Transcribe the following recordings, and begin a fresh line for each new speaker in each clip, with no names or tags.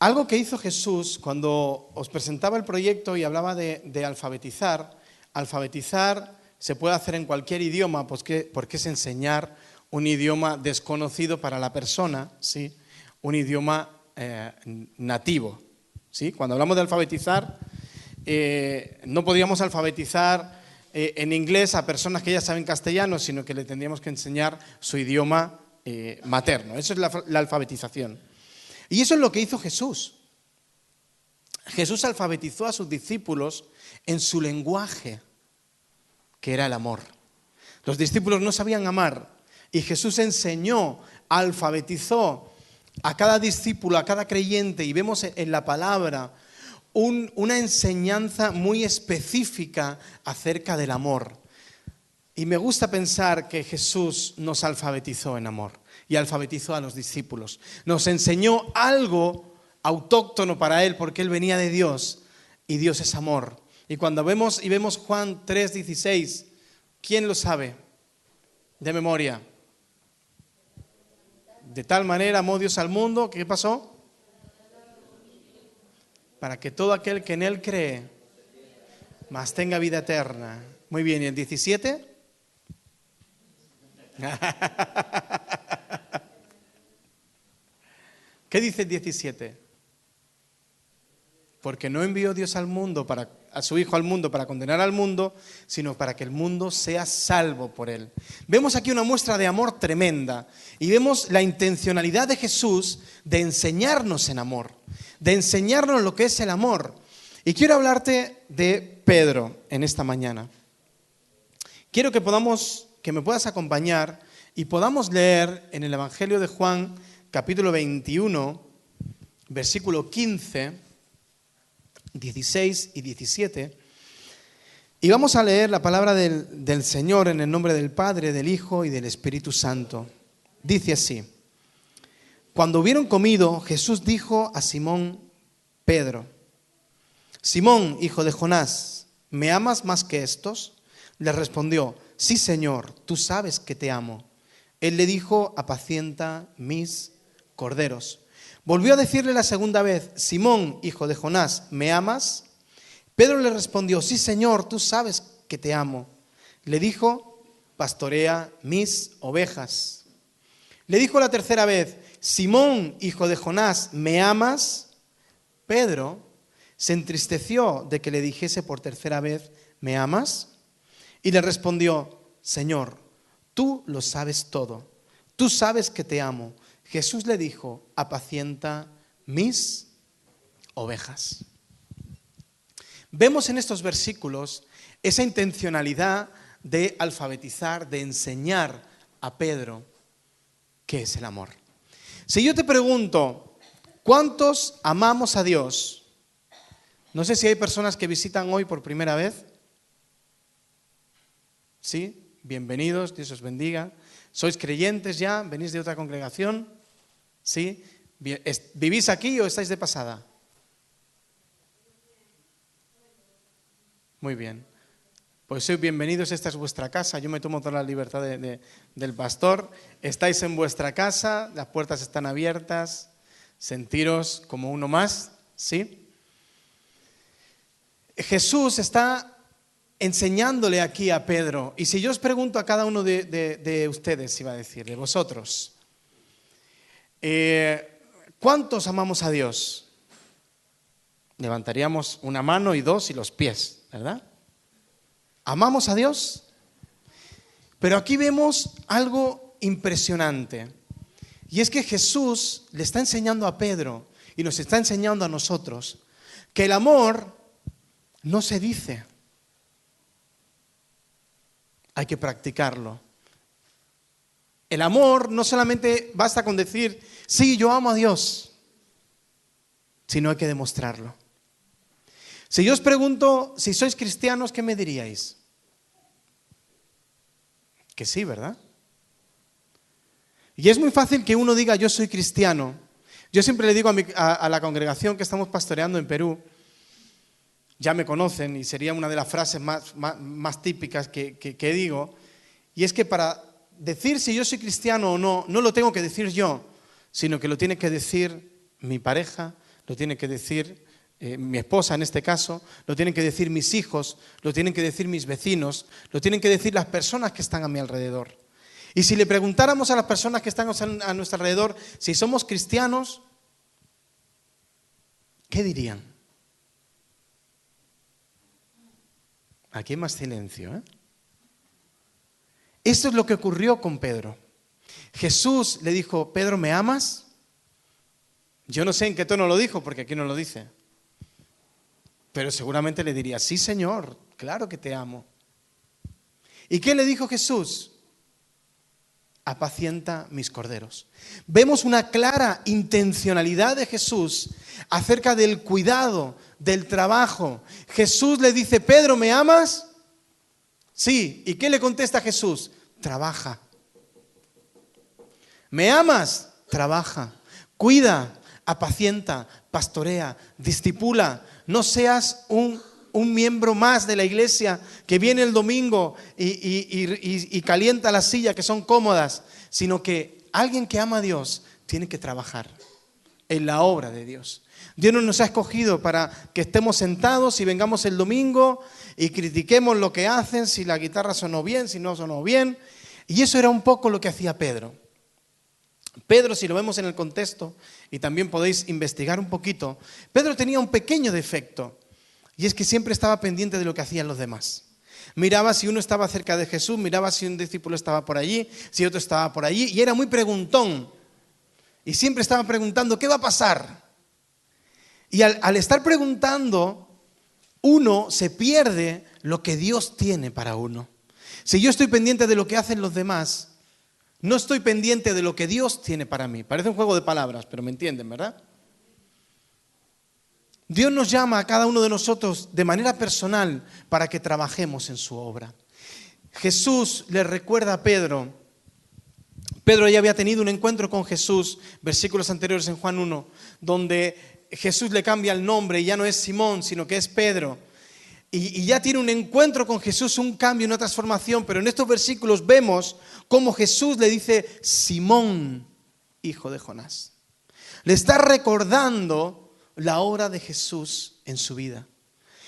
Algo que hizo Jesús cuando os presentaba el proyecto y hablaba de alfabetizar. Alfabetizar se puede hacer en cualquier idioma, porque es enseñar un idioma desconocido para la persona, ¿sí? Un idioma nativo, ¿sí? Cuando hablamos de alfabetizar, no podríamos alfabetizar en inglés a personas que ya saben castellano, sino que le tendríamos que enseñar su idioma materno. Eso es la alfabetización. Y eso es lo que hizo Jesús. Jesús alfabetizó a sus discípulos en su lenguaje, que era el amor. Los discípulos no sabían amar y Jesús enseñó, alfabetizó a cada discípulo, a cada creyente, y vemos en la palabra una enseñanza muy específica acerca del amor. Y me gusta pensar que Jesús nos alfabetizó en amor y alfabetizó a los discípulos. Nos enseñó algo autóctono para Él, porque Él venía de Dios y Dios es amor. Y cuando vemos Juan 3:16, ¿quién lo sabe de memoria? De tal manera amó Dios al mundo, ¿qué pasó? Para que todo aquel que en Él cree, mas tenga vida eterna. Muy bien, ¿y el 17? ¿Qué dice el 17? Porque no envió Dios a su Hijo al mundo para condenar al mundo, sino para que el mundo sea salvo por Él. Vemos aquí una muestra de amor tremenda y vemos la intencionalidad de Jesús de enseñarnos en amor, de enseñarnos lo que es el amor. Y quiero hablarte de Pedro en esta mañana. Quiero que me puedas acompañar y podamos leer en el Evangelio de Juan, capítulo 21, versículo 15, 16 y 17. Y vamos a leer la palabra del Señor en el nombre del Padre, del Hijo y del Espíritu Santo. Dice así: Cuando hubieron comido, Jesús dijo a Simón Pedro: Simón, hijo de Jonás, ¿me amas más que estos? Le respondió: Sí, Señor, tú sabes que te amo. Él le dijo: apacienta mis corderos. Volvió a decirle la segunda vez: Simón, hijo de Jonás, ¿me amas? Pedro le respondió: Sí, Señor, tú sabes que te amo. Le dijo: pastorea mis ovejas. Le dijo la tercera vez: Simón, hijo de Jonás, ¿me amas? Pedro se entristeció de que le dijese por tercera vez: ¿me amas? Y le respondió: Señor, tú lo sabes todo, tú sabes que te amo. Jesús le dijo: apacienta mis ovejas. Vemos en estos versículos esa intencionalidad de alfabetizar, de enseñar a Pedro qué es el amor. Si yo te pregunto, ¿cuántos amamos a Dios? No sé si hay personas que visitan hoy por primera vez. ¿Sí? Bienvenidos, Dios os bendiga. ¿Sois creyentes ya? ¿Venís de otra congregación? ¿Sí? ¿Vivís aquí o estáis de pasada? Muy bien. Pues sois bienvenidos, esta es vuestra casa. Yo me tomo toda la libertad del pastor. Estáis en vuestra casa, las puertas están abiertas. Sentiros como uno más, ¿sí? Jesús está enseñándole aquí a Pedro. Y si yo os pregunto a cada uno de ustedes, iba a decir, de vosotros, ¿cuántos amamos a Dios? Levantaríamos una mano y dos y los pies, ¿verdad? ¿Amamos a Dios? Pero aquí vemos algo impresionante. Y es que Jesús le está enseñando a Pedro y nos está enseñando a nosotros que el amor no se dice. Hay que practicarlo. El amor no solamente basta con decir, sí, yo amo a Dios, sino hay que demostrarlo. Si yo os pregunto si sois cristianos, ¿qué me diríais? Que sí, ¿verdad? Y es muy fácil que uno diga, yo soy cristiano. Yo siempre le digo a la congregación que estamos pastoreando en Perú, ya me conocen y sería una de las frases más típicas que digo, y es que para decir si yo soy cristiano o no, no lo tengo que decir yo, sino que lo tiene que decir mi pareja, lo tiene que decir mi esposa en este caso, lo tienen que decir mis hijos, lo tienen que decir mis vecinos, lo tienen que decir las personas que están a mi alrededor. Y si le preguntáramos a las personas que están a nuestro alrededor si somos cristianos, ¿qué dirían? Aquí hay más silencio, ¿eh? Esto es lo que ocurrió con Pedro. Jesús le dijo, Pedro, ¿me amas? Yo no sé en qué tono lo dijo, porque aquí no lo dice. Pero seguramente le diría, sí, Señor, claro que te amo. ¿Y qué le dijo Jesús? Apacienta mis corderos. Vemos una clara intencionalidad de Jesús acerca del cuidado, del trabajo. Jesús le dice, Pedro, ¿me amas? Sí. ¿Y qué le contesta Jesús? Trabaja. ¿Me amas? Trabaja. Cuida, apacienta, pastorea, discipula. No seas un miembro más de la iglesia que viene el domingo y calienta la silla, que son cómodas, sino que alguien que ama a Dios tiene que trabajar en la obra de Dios. Dios no nos ha escogido para que estemos sentados y vengamos el domingo y critiquemos lo que hacen, si la guitarra sonó bien, si no sonó bien. Y eso era un poco lo que hacía Pedro. Pedro, si lo vemos en el contexto, y también podéis investigar un poquito, Pedro tenía un pequeño defecto, y es que siempre estaba pendiente de lo que hacían los demás. Miraba si uno estaba cerca de Jesús, miraba si un discípulo estaba por allí, si otro estaba por allí, y era muy preguntón. Y siempre estaba preguntando, ¿qué va a pasar? Y al estar preguntando, uno se pierde lo que Dios tiene para uno. Si yo estoy pendiente de lo que hacen los demás, no estoy pendiente de lo que Dios tiene para mí. Parece un juego de palabras, pero me entienden, ¿verdad? Dios nos llama a cada uno de nosotros de manera personal para que trabajemos en su obra. Jesús le recuerda a Pedro. Pedro ya había tenido un encuentro con Jesús, versículos anteriores en Juan 1, donde Jesús le cambia el nombre y ya no es Simón, sino que es Pedro. Y ya tiene un encuentro con Jesús, un cambio, una transformación. Pero en estos versículos vemos cómo Jesús le dice, Simón, hijo de Jonás. Le está recordando la obra de Jesús en su vida.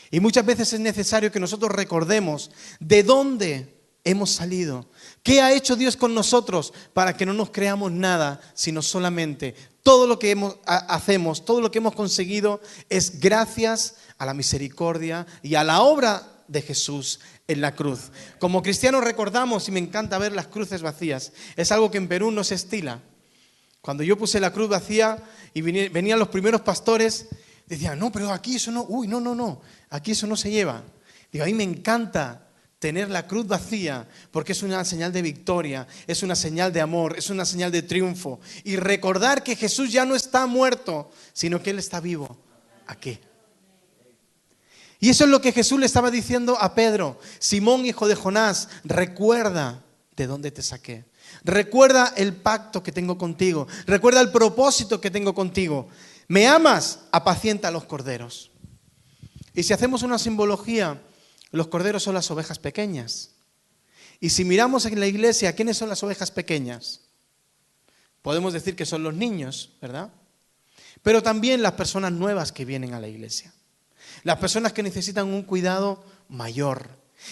Y muchas veces es necesario que nosotros recordemos de dónde hemos salido. ¿Qué ha hecho Dios con nosotros para que no nos creamos nada, sino solamente todo lo que hacemos, todo lo que hemos conseguido es gracias a la misericordia y a la obra de Jesús en la cruz? Como cristianos recordamos, y me encanta ver las cruces vacías, es algo que en Perú no se estila. Cuando yo puse la cruz vacía y venían los primeros pastores, decían, no, pero aquí eso no, no, aquí eso no se lleva. Digo, a mí me encanta tener la cruz vacía, porque es una señal de victoria, es una señal de amor, es una señal de triunfo. Y recordar que Jesús ya no está muerto, sino que Él está vivo aquí. Y eso es lo que Jesús le estaba diciendo a Pedro. Simón, hijo de Jonás, recuerda de dónde te saqué. Recuerda el pacto que tengo contigo. Recuerda el propósito que tengo contigo. ¿Me amas? Apacienta a los corderos. Y si hacemos una simbología, los corderos son las ovejas pequeñas. Y si miramos en la iglesia, ¿quiénes son las ovejas pequeñas? Podemos decir que son los niños, ¿verdad? Pero también las personas nuevas que vienen a la iglesia. Las personas que necesitan un cuidado mayor.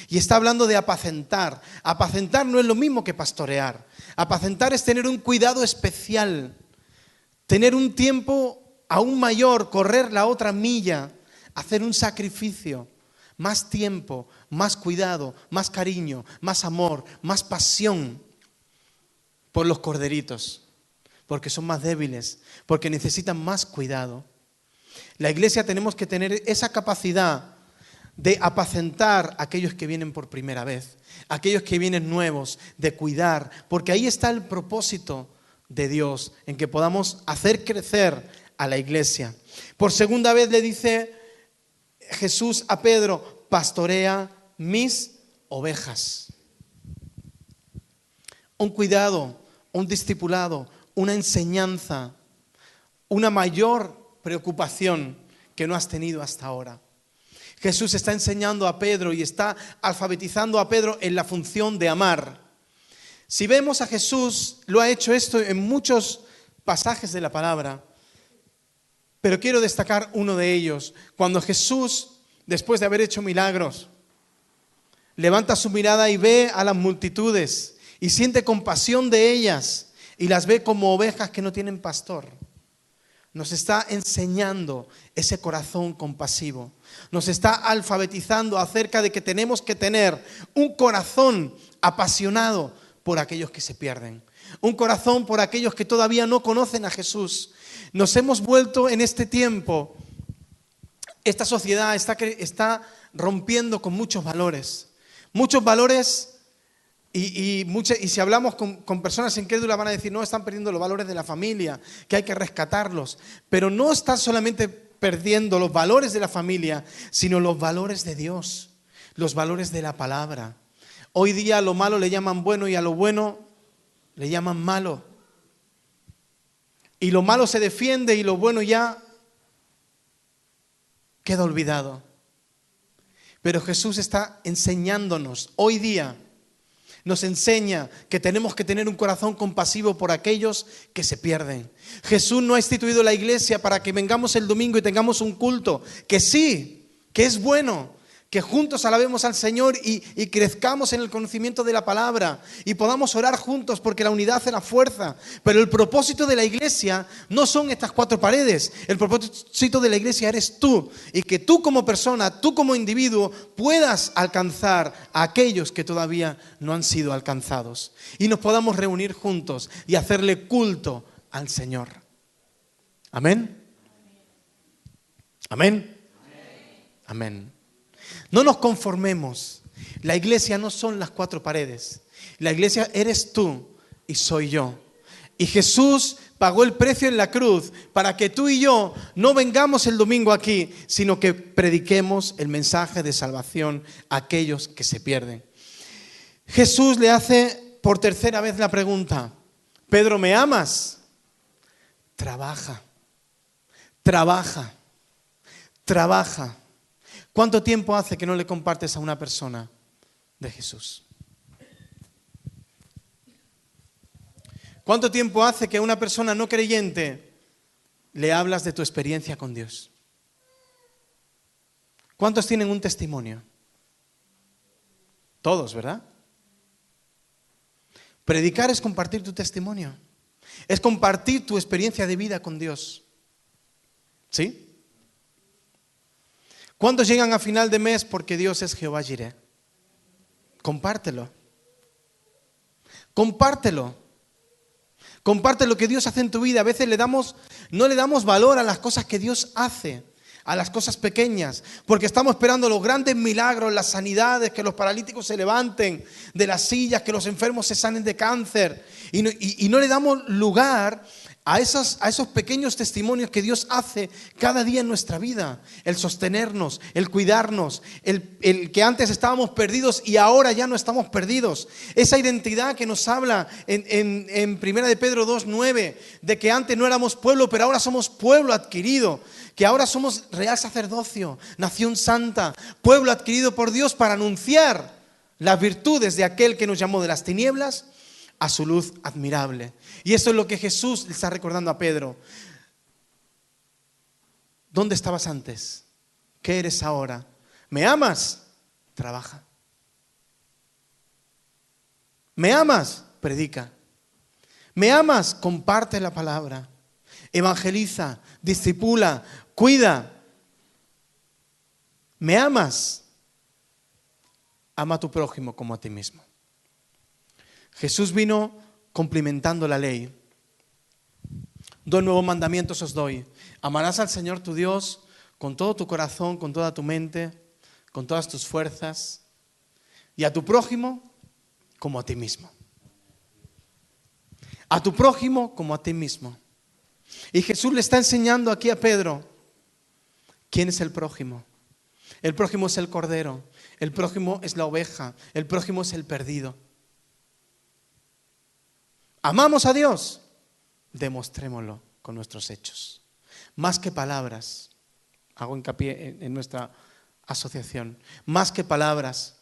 Y está hablando de apacentar. Apacentar no es lo mismo que pastorear. Apacentar es tener un cuidado especial. Tener un tiempo aún mayor, correr la otra milla, hacer un sacrificio. Más tiempo, más cuidado, más cariño, más amor, más pasión por los corderitos, porque son más débiles, porque necesitan más cuidado. La iglesia tenemos que tener esa capacidad de apacentar a aquellos que vienen por primera vez, aquellos que vienen nuevos, de cuidar, porque ahí está el propósito de Dios, en que podamos hacer crecer a la iglesia. Por segunda vez le dice Jesús a Pedro, pastorea mis ovejas. Un cuidado, un discipulado, una enseñanza, una mayor preocupación que no has tenido hasta ahora. Jesús está enseñando a Pedro y está alfabetizando a Pedro en la función de amar. Si vemos a Jesús, lo ha hecho esto en muchos pasajes de la palabra. Pero quiero destacar uno de ellos. Cuando Jesús, después de haber hecho milagros, levanta su mirada y ve a las multitudes y siente compasión de ellas y las ve como ovejas que no tienen pastor. Nos está enseñando ese corazón compasivo. Nos está alfabetizando acerca de que tenemos que tener un corazón apasionado por aquellos que se pierden. Un corazón por aquellos que todavía no conocen a Jesús. Nos hemos vuelto en este tiempo, esta sociedad está rompiendo con muchos valores. Muchos valores y si hablamos con personas incrédulas van a decir, no, están perdiendo los valores de la familia, que hay que rescatarlos. Pero no están solamente perdiendo los valores de la familia, sino los valores de Dios, los valores de la palabra. Hoy día a lo malo le llaman bueno y a lo bueno le llaman malo. Y lo malo se defiende y lo bueno ya queda olvidado. Pero Jesús está enseñándonos hoy día. Nos enseña que tenemos que tener un corazón compasivo por aquellos que se pierden. Jesús no ha instituido la iglesia para que vengamos el domingo y tengamos un culto, que sí, que es bueno, que juntos alabemos al Señor y crezcamos en el conocimiento de la palabra y podamos orar juntos porque la unidad hace la fuerza. Pero el propósito de la iglesia no son estas cuatro paredes. El propósito de la iglesia eres tú y que tú como persona, tú como individuo puedas alcanzar a aquellos que todavía no han sido alcanzados y nos podamos reunir juntos y hacerle culto al Señor. ¿Amén? ¿Amén? Amén. No nos conformemos. La iglesia no son las cuatro paredes. La iglesia eres tú y soy yo. Y Jesús pagó el precio en la cruz para que tú y yo no vengamos el domingo aquí, sino que prediquemos el mensaje de salvación a aquellos que se pierden. Jesús le hace por tercera vez la pregunta: Pedro, ¿me amas? Trabaja, trabaja, trabaja. ¿Cuánto tiempo hace que no le compartes a una persona de Jesús? ¿Cuánto tiempo hace que a una persona no creyente le hablas de tu experiencia con Dios? ¿Cuántos tienen un testimonio? Todos, ¿verdad? Predicar es compartir tu testimonio. Es compartir tu experiencia de vida con Dios. ¿Sí? ¿Cuántos llegan a final de mes porque Dios es Jehová Jireh? Compártelo. Compártelo. Comparte lo que Dios hace en tu vida. A veces no le damos valor a las cosas que Dios hace, a las cosas pequeñas, porque estamos esperando los grandes milagros, las sanidades, que los paralíticos se levanten de las sillas, que los enfermos se sanen de cáncer. Y no le damos lugar a esos pequeños testimonios que Dios hace cada día en nuestra vida. El sostenernos, el cuidarnos, el que antes estábamos perdidos y ahora ya no estamos perdidos. Esa identidad que nos habla en 1 de Pedro 2:9, de que antes no éramos pueblo, pero ahora somos pueblo adquirido. Que ahora somos real sacerdocio, nación santa, pueblo adquirido por Dios para anunciar las virtudes de aquel que nos llamó de las tinieblas a su luz admirable. Y eso es lo que Jesús le está recordando a Pedro. ¿Dónde estabas antes? ¿Qué eres ahora? ¿Me amas? Trabaja. ¿Me amas? Predica. ¿Me amas? Comparte la palabra. Evangeliza, discipula, cuida. ¿Me amas? Ama a tu prójimo como a ti mismo. Jesús vino cumplimentando la ley. 2 nuevos mandamientos os doy. Amarás al Señor tu Dios con todo tu corazón, con toda tu mente, con todas tus fuerzas, y a tu prójimo como a ti mismo. A tu prójimo como a ti mismo. Y Jesús le está enseñando aquí a Pedro quién es el prójimo. El prójimo es el cordero, el prójimo es la oveja, el prójimo es el perdido. ¿Amamos a Dios? Demostrémoslo con nuestros hechos. Más que palabras, hago hincapié en nuestra asociación, más que palabras.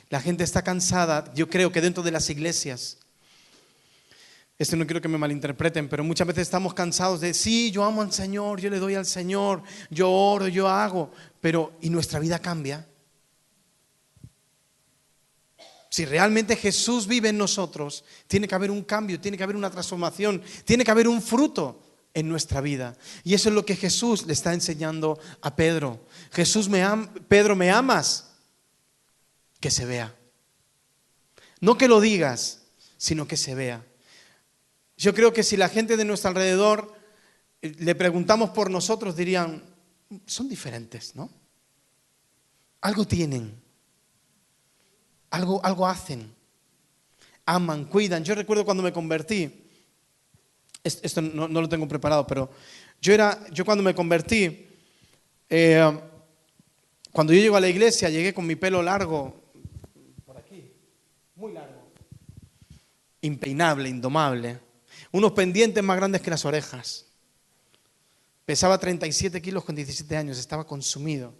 La gente está cansada, yo creo que dentro de las iglesias Esto no quiero que me malinterpreten, pero muchas veces estamos cansados de, sí, yo amo al Señor, yo le doy al Señor, yo oro, yo hago, pero ¿y nuestra vida cambia? Si realmente Jesús vive en nosotros, tiene que haber un cambio, tiene que haber una transformación, tiene que haber un fruto en nuestra vida. Y eso es lo que Jesús le está enseñando a Pedro. Pedro, ¿me amas? Que se vea. No que lo digas, sino que se vea. Yo creo que si la gente de nuestro alrededor le preguntamos por nosotros, dirían, son diferentes, ¿no? Algo tienen, algo hacen, aman, cuidan. Yo recuerdo cuando me convertí, esto no lo tengo preparado, pero yo cuando me convertí, cuando yo llego a la iglesia, llegué con mi pelo largo, por aquí, muy largo, impeinable, indomable. Unos pendientes más grandes que las orejas. Pesaba 37 kilos con 17 años, estaba consumido.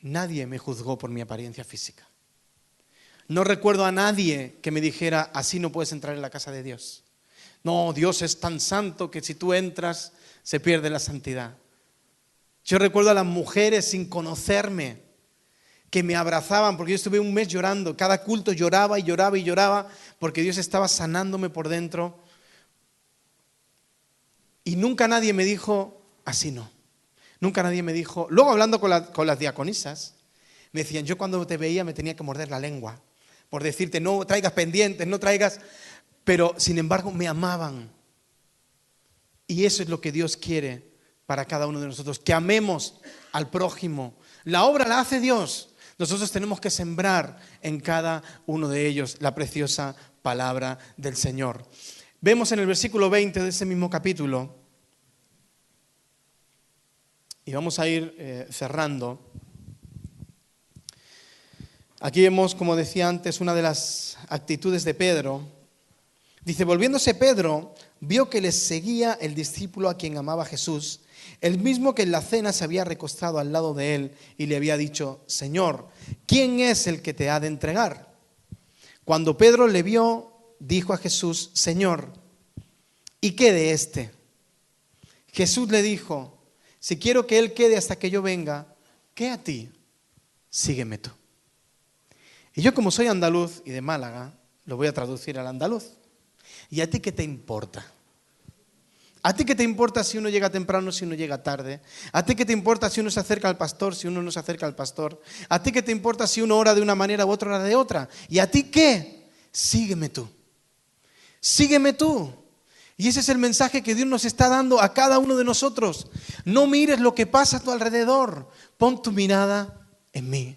Nadie me juzgó por mi apariencia física. No recuerdo a nadie que me dijera, así no puedes entrar en la casa de Dios. No, Dios es tan santo que si tú entras se pierde la santidad. Yo recuerdo a las mujeres sin conocerme que me abrazaban, porque yo estuve un mes llorando, cada culto lloraba y lloraba y lloraba, porque Dios estaba sanándome por dentro. Y nunca nadie me dijo, así no. Nunca nadie me dijo, luego hablando con las diaconisas, me decían, yo cuando te veía me tenía que morder la lengua, por decirte, no traigas pendientes, no traigas, pero sin embargo me amaban. Y eso es lo que Dios quiere para cada uno de nosotros, que amemos al prójimo. La obra la hace Dios. Nosotros tenemos que sembrar en cada uno de ellos la preciosa palabra del Señor. Vemos en el versículo 20 de ese mismo capítulo, y vamos a ir cerrando. Aquí vemos, como decía antes, una de las actitudes de Pedro. Dice, volviéndose Pedro, vio que les seguía el discípulo a quien amaba Jesús, el mismo que en la cena se había recostado al lado de él y le había dicho, Señor, ¿quién es el que te ha de entregar? Cuando Pedro le vio, dijo a Jesús, Señor, ¿y qué de este? Jesús le dijo, si quiero que él quede hasta que yo venga, ¿qué a ti? Sígueme tú. Y yo, como soy andaluz y de Málaga, lo voy a traducir al andaluz. ¿Y a ti qué te importa? ¿A ti qué te importa si uno llega temprano, si uno llega tarde? ¿A ti qué te importa si uno se acerca al pastor, si uno no se acerca al pastor? ¿A ti qué te importa si uno ora de una manera u otra ora de otra? ¿Y a ti qué? Sígueme tú. Sígueme tú. Y ese es el mensaje que Dios nos está dando a cada uno de nosotros. No mires lo que pasa a tu alrededor. Pon tu mirada en mí.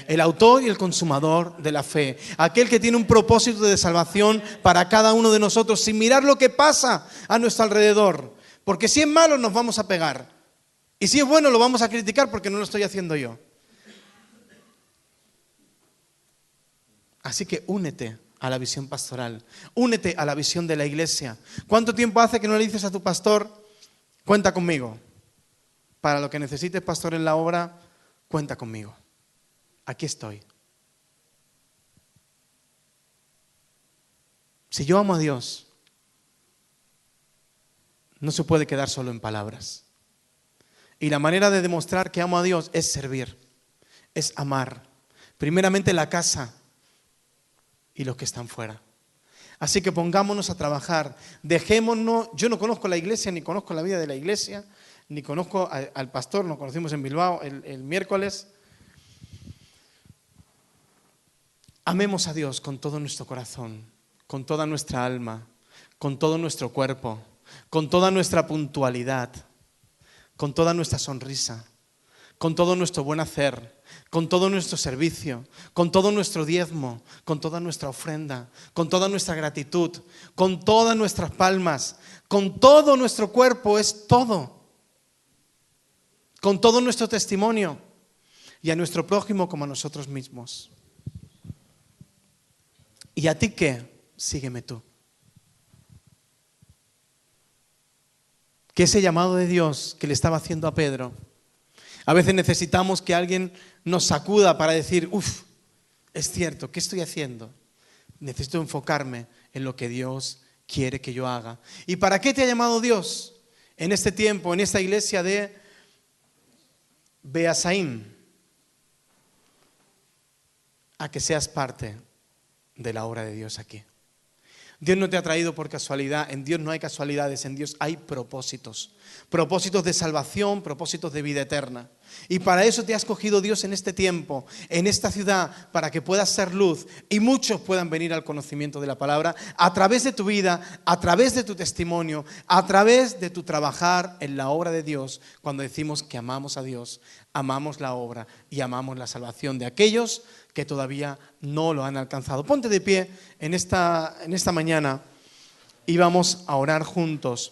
El autor y el consumador de la fe. Aquel que tiene un propósito de salvación para cada uno de nosotros, sin mirar lo que pasa a nuestro alrededor. Porque si es malo nos vamos a pegar. Y si es bueno lo vamos a criticar porque no lo estoy haciendo yo. Así que únete a la visión pastoral. Únete a la visión de la iglesia. ¿Cuánto tiempo hace que no le dices a tu pastor, cuenta conmigo? Para lo que necesites, pastor, en la obra, cuenta conmigo. Aquí estoy. Si yo amo a Dios, no se puede quedar solo en palabras. Y la manera de demostrar que amo a Dios es servir, es amar. Primeramente la casa y los que están fuera. Así que pongámonos a trabajar. Dejémonos, yo no conozco la iglesia, ni conozco la vida de la iglesia, ni conozco al pastor, nos conocimos en Bilbao el miércoles. Amemos a Dios con todo nuestro corazón, con toda nuestra alma, con todo nuestro cuerpo, con toda nuestra puntualidad, con toda nuestra sonrisa, con todo nuestro buen hacer, con todo nuestro servicio, con todo nuestro diezmo, con toda nuestra ofrenda, con toda nuestra gratitud, con todas nuestras palmas, con todo nuestro cuerpo, es todo, con todo nuestro testimonio y a nuestro prójimo como a nosotros mismos. ¿Y a ti qué? Sígueme tú. Que ese llamado de Dios que le estaba haciendo a Pedro, a veces necesitamos que alguien nos sacuda para decir, es cierto, ¿qué estoy haciendo? necesito enfocarme en lo que Dios quiere que yo haga. ¿Y para qué te ha llamado Dios en este tiempo, en esta iglesia de Beasaín? A que seas parte de la obra de Dios aquí. Dios no te ha traído por casualidad. En Dios no hay casualidades, en Dios hay propósitos. Propósitos de salvación, propósitos de vida eterna. Y para eso te ha escogido Dios en este tiempo, en esta ciudad, para que puedas ser luz y muchos puedan venir al conocimiento de la palabra a través de tu vida, a través de tu testimonio, a través de tu trabajar en la obra de Dios. Cuando decimos que amamos a Dios, amamos la obra y amamos la salvación de aquellos que todavía no lo han alcanzado. Ponte de pie en esta mañana y vamos a orar juntos.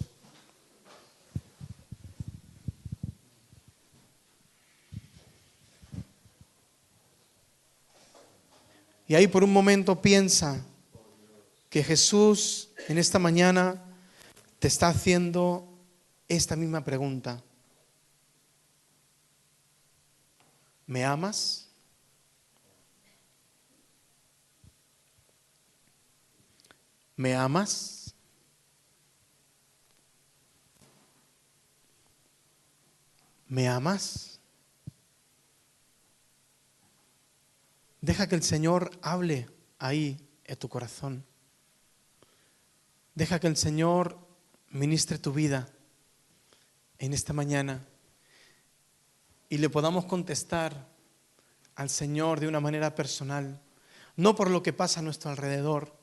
Y ahí por un momento piensa que Jesús en esta mañana te está haciendo esta misma pregunta. ¿Me amas? ¿Me amas? ¿Me amas? Deja que el Señor hable ahí en tu corazón. Deja que el Señor ministre tu vida en esta mañana y le podamos contestar al Señor de una manera personal, no por lo que pasa a nuestro alrededor,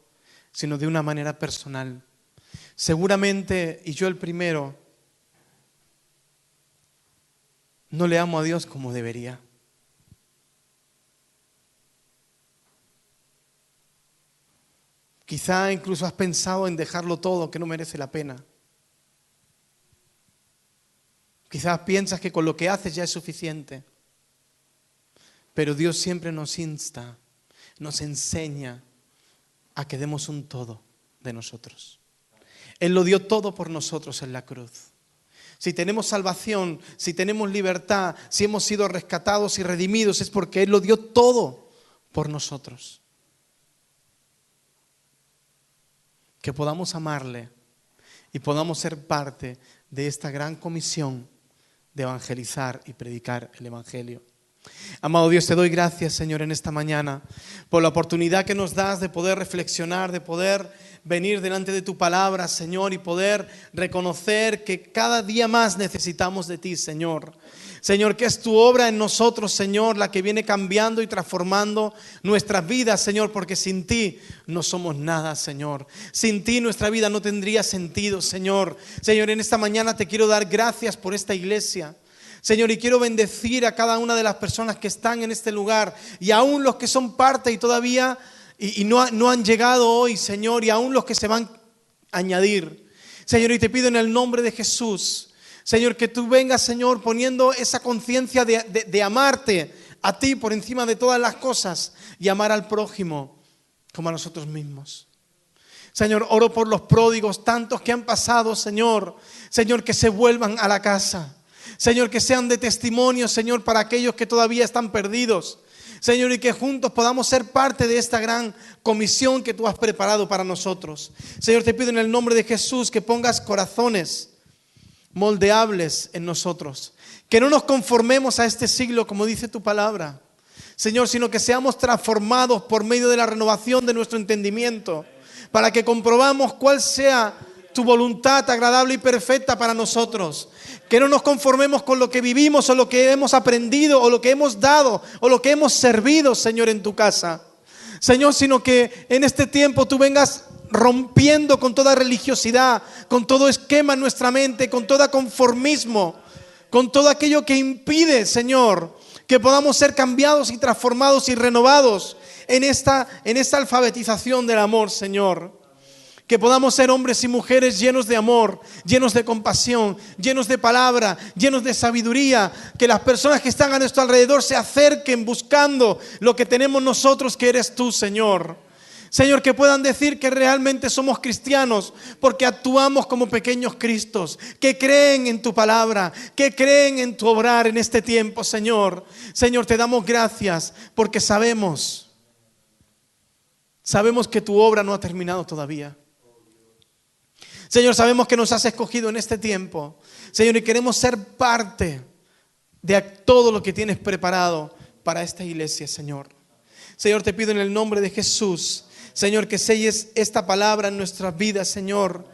sino de una manera personal. Seguramente, y yo el primero, no le amo a Dios como debería. Quizá incluso has pensado en dejarlo todo, que no merece la pena. Quizás piensas que con lo que haces ya es suficiente. Pero Dios siempre nos insta, nos enseña a que demos un todo de nosotros. Él lo dio todo por nosotros en la cruz. Si tenemos salvación, si tenemos libertad, si hemos sido rescatados y redimidos, es porque Él lo dio todo por nosotros. Que podamos amarle y podamos ser parte de esta gran comisión de evangelizar y predicar el Evangelio. Amado Dios, te doy gracias, Señor, en esta mañana por la oportunidad que nos das de poder reflexionar, de poder venir delante de tu palabra, Señor, y poder reconocer que cada día más necesitamos de ti, Señor. Señor, que es tu obra en nosotros, Señor, la que viene cambiando y transformando nuestras vidas, Señor, porque sin ti no somos nada, Señor. Sin ti nuestra vida no tendría sentido, Señor. Señor, en esta mañana te quiero dar gracias por esta iglesia. Señor, y quiero bendecir a cada una de las personas que están en este lugar y aún los que son parte y todavía no han llegado hoy, Señor, y aún los que se van a añadir. Señor, y te pido en el nombre de Jesús, Señor, que tú vengas, Señor, poniendo esa conciencia de amarte a ti por encima de todas las cosas y amar al prójimo como a nosotros mismos. Señor, oro por los pródigos, tantos que han pasado, Señor. Señor, que se vuelvan a la casa. Señor, que sean de testimonio, Señor, para aquellos que todavía están perdidos. Señor, y que juntos podamos ser parte de esta gran comisión que tú has preparado para nosotros. Señor, te pido en el nombre de Jesús que pongas corazones moldeables en nosotros. Que no nos conformemos a este siglo, como dice tu palabra, Señor, sino que seamos transformados por medio de la renovación de nuestro entendimiento, para que comprobamos cuál sea tu voluntad agradable y perfecta para nosotros. Que no nos conformemos con lo que vivimos o lo que hemos aprendido o lo que hemos dado o lo que hemos servido, Señor, en tu casa. Señor, sino que en este tiempo tú vengas rompiendo con toda religiosidad, con todo esquema en nuestra mente, con todo conformismo, con todo aquello que impide, Señor, que podamos ser cambiados y transformados y renovados en esta alfabetización del amor, Señor. Que podamos ser hombres y mujeres llenos de amor, llenos de compasión, llenos de palabra, llenos de sabiduría. Que las personas que están a nuestro alrededor se acerquen buscando lo que tenemos nosotros, que eres tú, Señor. Señor, que puedan decir que realmente somos cristianos porque actuamos como pequeños Cristos, que creen en tu palabra, que creen en tu obrar en este tiempo, Señor. Señor, te damos gracias porque sabemos Sabemos que tu obra no ha terminado todavía. Señor, sabemos que nos has escogido en este tiempo. Señor, y queremos ser parte de todo lo que tienes preparado para esta iglesia, Señor. Señor, te pido en el nombre de Jesús, Señor, que selles esta palabra en nuestras vidas, Señor.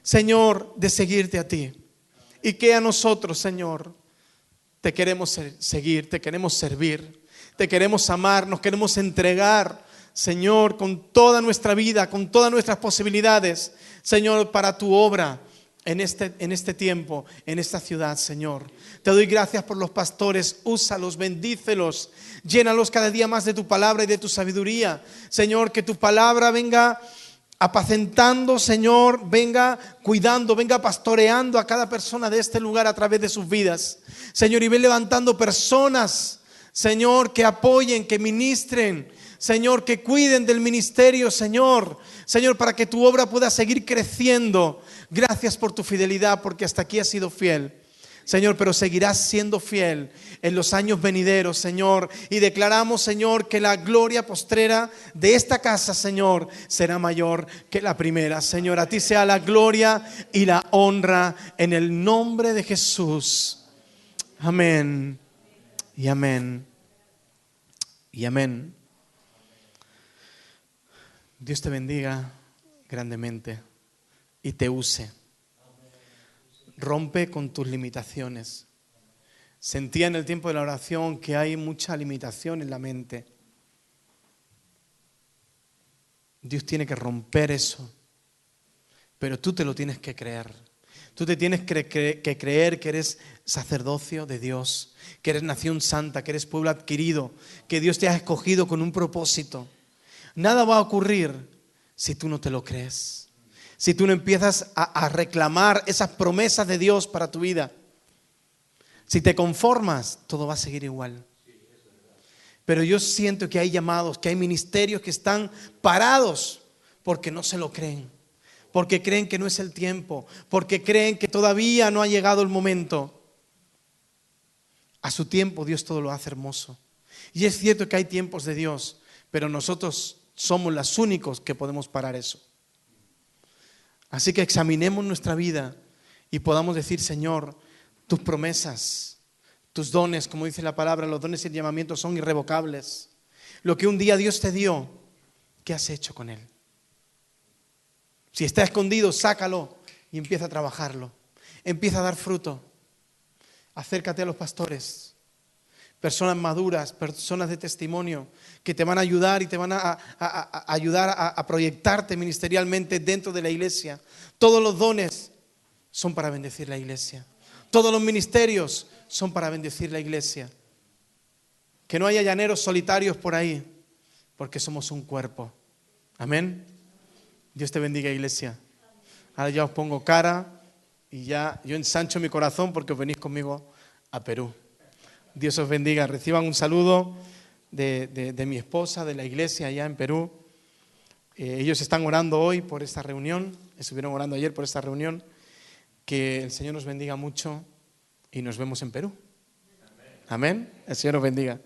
Señor, de seguirte a ti. Y que a nosotros, Señor, te queremos seguir, te queremos servir, te queremos amar, nos queremos entregar, Señor, con toda nuestra vida, con todas nuestras posibilidades, Señor, para tu obra en este tiempo, en esta ciudad, Señor. Te doy gracias por los pastores, úsalos, bendícelos, llénalos cada día más de tu palabra y de tu sabiduría. Señor, que tu palabra venga apacentando, Señor, venga cuidando, venga pastoreando a cada persona de este lugar a través de sus vidas. Señor, y ven levantando personas, Señor, que apoyen, que ministren, Señor, que cuiden del ministerio, Señor. Señor, para que tu obra pueda seguir creciendo. Gracias por tu fidelidad, porque hasta aquí has sido fiel. Señor, pero seguirás siendo fiel en los años venideros, Señor. Y declaramos, Señor, que la gloria postrera de esta casa, Señor, será mayor que la primera. Señor, a ti sea la gloria y la honra en el nombre de Jesús. Amén. Y amén. Y amén. Dios te bendiga grandemente y te use. Rompe con tus limitaciones. Sentía en el tiempo de la oración que hay mucha limitación en la mente. Dios tiene que romper eso. Pero tú te lo tienes que creer. Tú te tienes que creer que eres sacerdocio de Dios, que eres nación santa, que eres pueblo adquirido, que Dios te ha escogido con un propósito. Nada va a ocurrir si tú no te lo crees. Si tú no empiezas a reclamar esas promesas de Dios para tu vida. Si te conformas, todo va a seguir igual. Pero yo siento que hay llamados, que hay ministerios que están parados porque no se lo creen. Porque creen que no es el tiempo. Porque creen que todavía no ha llegado el momento. A su tiempo Dios todo lo hace hermoso. Y es cierto que hay tiempos de Dios, pero nosotros somos los únicos que podemos parar eso. Así que examinemos nuestra vida y podamos decir, Señor, tus promesas, tus dones, como dice la palabra, los dones y el llamamiento son irrevocables. Lo que un día Dios te dio, ¿qué has hecho con él? Si está escondido, sácalo y empieza a trabajarlo. Empieza a dar fruto. Acércate a los pastores, personas maduras, personas de testimonio que te van a ayudar y te van a ayudar a proyectarte ministerialmente dentro de la iglesia. Todos los dones son para bendecir la iglesia. Todos los ministerios son para bendecir la iglesia. Que no haya llaneros solitarios por ahí, porque somos un cuerpo. Amén. Dios te bendiga, iglesia. Ahora ya os pongo cara y ya yo ensancho mi corazón porque os venís conmigo a Perú. Dios os bendiga. Reciban un saludo de mi esposa, de la iglesia allá en Perú. Ellos están orando hoy por esta reunión. Estuvieron orando ayer por esta reunión. Que el Señor nos bendiga mucho y nos vemos en Perú. Amén. El Señor os bendiga.